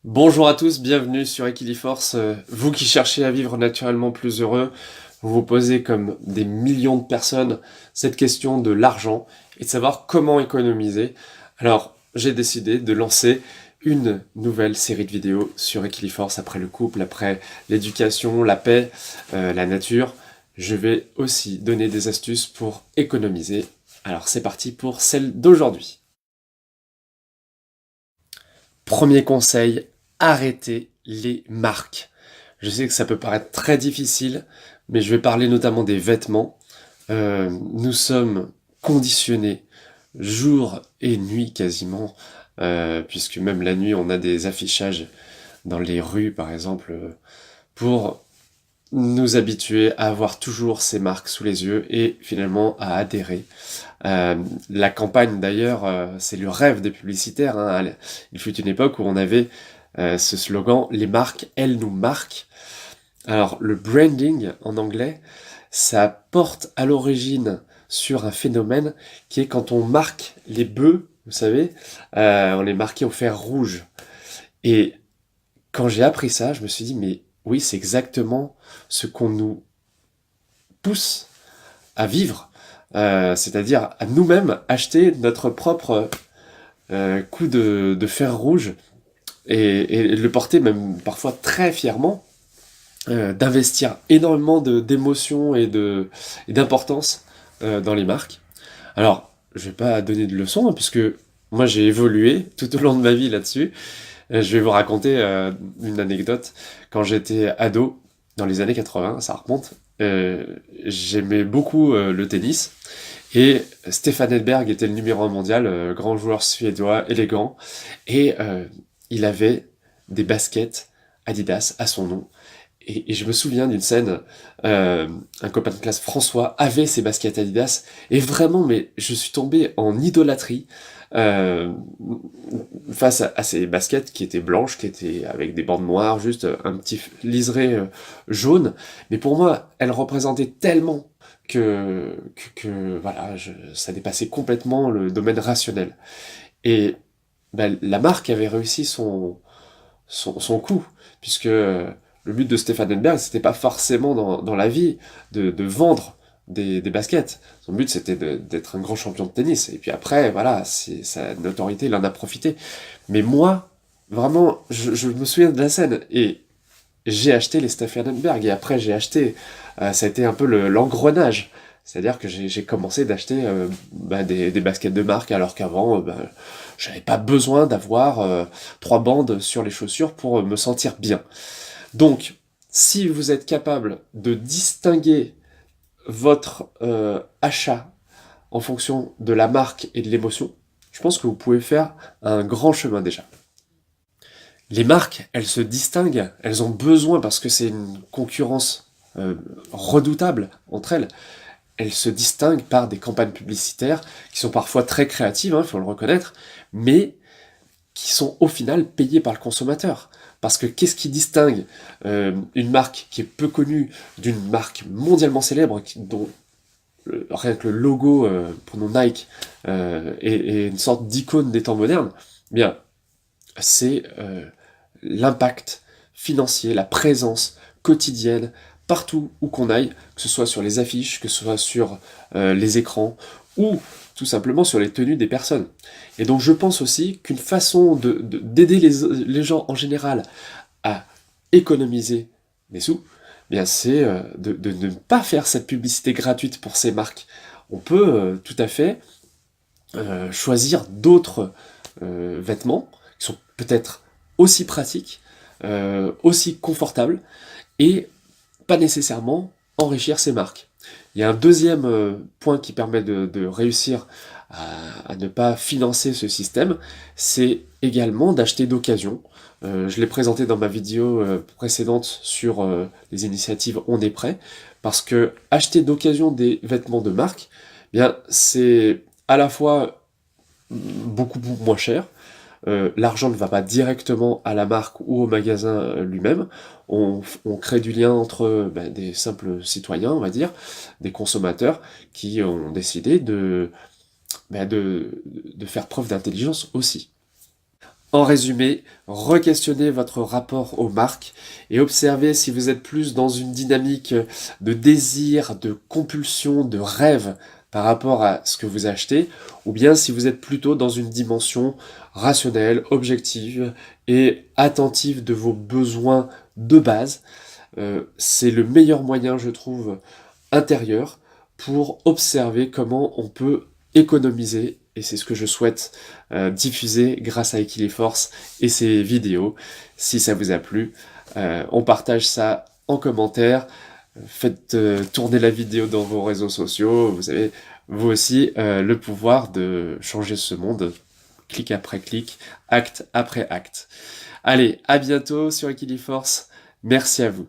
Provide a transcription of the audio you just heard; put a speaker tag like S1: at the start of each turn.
S1: Bonjour à tous, bienvenue sur Equiliforce. Vous qui cherchez à vivre naturellement plus heureux, vous vous posez comme des millions de personnes cette question de l'argent et de savoir comment économiser. Alors, j'ai décidé de lancer une nouvelle série de vidéos sur Equiliforce après le couple, après l'éducation, la paix, la nature. Je vais aussi donner des astuces pour économiser. Alors, c'est parti pour celle d'aujourd'hui. Premier conseil, arrêtez les marques. Je sais que ça peut paraître très difficile, mais je vais parler notamment des vêtements. Nous sommes conditionnés jour et nuit quasiment, puisque même la nuit on a des affichages dans les rues par exemple, pour nous habituer à avoir toujours ces marques sous les yeux et finalement à adhérer. La campagne d'ailleurs, c'est le rêve des publicitaires, hein. Il fut une époque où on avait ce slogan «Les marques, elles nous marquent». Alors le branding en anglais, ça porte à l'origine sur un phénomène qui est quand on marque les bœufs, vous savez, on les marquait au fer rouge. Et quand j'ai appris ça, je me suis dit mais oui, c'est exactement ce qu'on nous pousse à vivre, c'est-à-dire à nous-mêmes acheter notre propre coup de fer rouge et le porter même parfois très fièrement, d'investir énormément d'émotions et d'importance dans les marques. Alors, je vais pas donner de leçons, hein, puisque moi j'ai évolué tout au long de ma vie là-dessus. Je vais vous raconter une anecdote. Quand j'étais ado, dans les années 80, ça remonte, j'aimais beaucoup le tennis. Et Stefan Edberg était le numéro 1 mondial, grand joueur suédois, élégant. Et il avait des baskets Adidas à son nom. Et je me souviens d'une scène, un copain de classe, François, avait ses baskets Adidas, et vraiment, mais je suis tombé en idolâtrie euh, face à ces baskets qui étaient blanches, qui étaient avec des bandes noires, juste un petit liseré jaune. Mais pour moi, elles représentaient tellement voilà, ça dépassait complètement le domaine rationnel. Et ben, la marque avait réussi son coup, puisque le but de Stefan Edberg, c'était pas forcément dans la vie de vendre des baskets. Son but, c'était d'être un grand champion de tennis. Et puis après, voilà, sa notoriété, il en a profité. Mais moi, vraiment, je me souviens de la scène, et j'ai acheté les Stefan Edberg, et après j'ai acheté, ça a été un peu l'engrenage. C'est-à-dire que j'ai commencé d'acheter des baskets de marque, alors qu'avant, j'avais pas besoin d'avoir 3 bandes sur les chaussures pour me sentir bien. Donc, si vous êtes capable de distinguer votre achat en fonction de la marque et de l'émotion, je pense que vous pouvez faire un grand chemin déjà. Les marques, elles se distinguent, elles ont besoin, parce que c'est une concurrence redoutable entre elles, elles se distinguent par des campagnes publicitaires qui sont parfois très créatives, il faut le reconnaître, mais qui sont au final payées par le consommateur. Parce que qu'est-ce qui distingue une marque qui est peu connue d'une marque mondialement célèbre, dont rien que le logo, prenons Nike, est une sorte d'icône des temps modernes? Eh bien, c'est l'impact financier, la présence quotidienne, partout où qu'on aille, que ce soit sur les affiches, que ce soit sur les écrans, ou tout simplement sur les tenues des personnes. Et donc je pense aussi qu'une façon d'aider les gens en général à économiser des sous, eh bien c'est de ne pas faire cette publicité gratuite pour ces marques. On peut tout à fait choisir d'autres vêtements qui sont peut-être aussi pratiques, aussi confortables, et pas nécessairement enrichir ses marques. Il y a un deuxième point qui permet de réussir à ne pas financer ce système, c'est également d'acheter d'occasion. Je l'ai présenté dans ma vidéo précédente sur les initiatives On est prêt, parce que acheter d'occasion des vêtements de marque, eh bien c'est à la fois beaucoup moins cher. L'argent ne va pas directement à la marque ou au magasin lui-même. On crée du lien entre des simples citoyens, on va dire, des consommateurs qui ont décidé de faire preuve d'intelligence aussi. En résumé, re-questionnez votre rapport aux marques et observez si vous êtes plus dans une dynamique de désir, de compulsion, de rêve par rapport à ce que vous achetez, ou bien si vous êtes plutôt dans une dimension rationnelle, objective et attentive de vos besoins de base. C'est le meilleur moyen, je trouve, intérieur pour observer comment on peut économiser, et c'est ce que je souhaite diffuser grâce à Equiliforce et ses vidéos. Si ça vous a plu, on partage ça en commentaire, faites tourner la vidéo dans vos réseaux sociaux, vous avez vous aussi le pouvoir de changer ce monde, clic après clic, acte après acte. Allez, à bientôt sur Equiliforce, merci à vous.